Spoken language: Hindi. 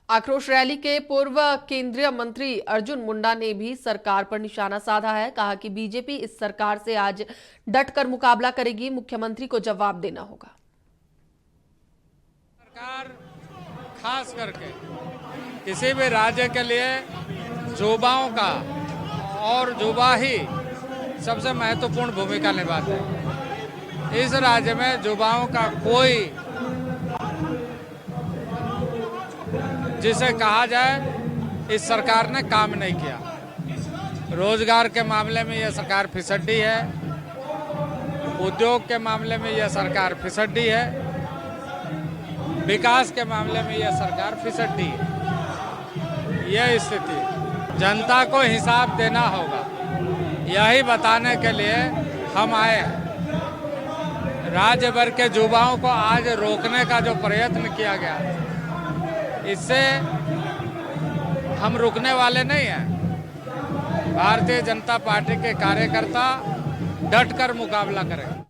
आक्रोश रैली के पूर्व केंद्रीय मंत्री अर्जुन मुंडा ने भी सरकार पर निशाना साधा है। कहा कि बीजेपी इस सरकार से आज डटकर मुकाबला करेगी, मुख्यमंत्री को जवाब देना होगा। सरकार खास करके किसी भी राज्य के लिए युवाओं का और युवा ही सबसे महत्वपूर्ण भूमिका निभाते हैं। इस राज्य में युवाओं का कोई जिसे कहा जाए इस सरकार ने काम नहीं किया। रोजगार के मामले में यह सरकार फिसड्डी है, उद्योग के मामले में यह सरकार फिसड्डी है, विकास के मामले में यह सरकार फिसड्डी है। यह स्थिति जनता को हिसाब देना होगा, यही बताने के लिए हम आए हैं। राज्य भर के युवाओं को आज रोकने का जो प्रयत्न किया गया, इससे हम रुकने वाले नहीं हैं। भारतीय जनता पार्टी के कार्यकर्ता डटकर मुकाबला करेंगे।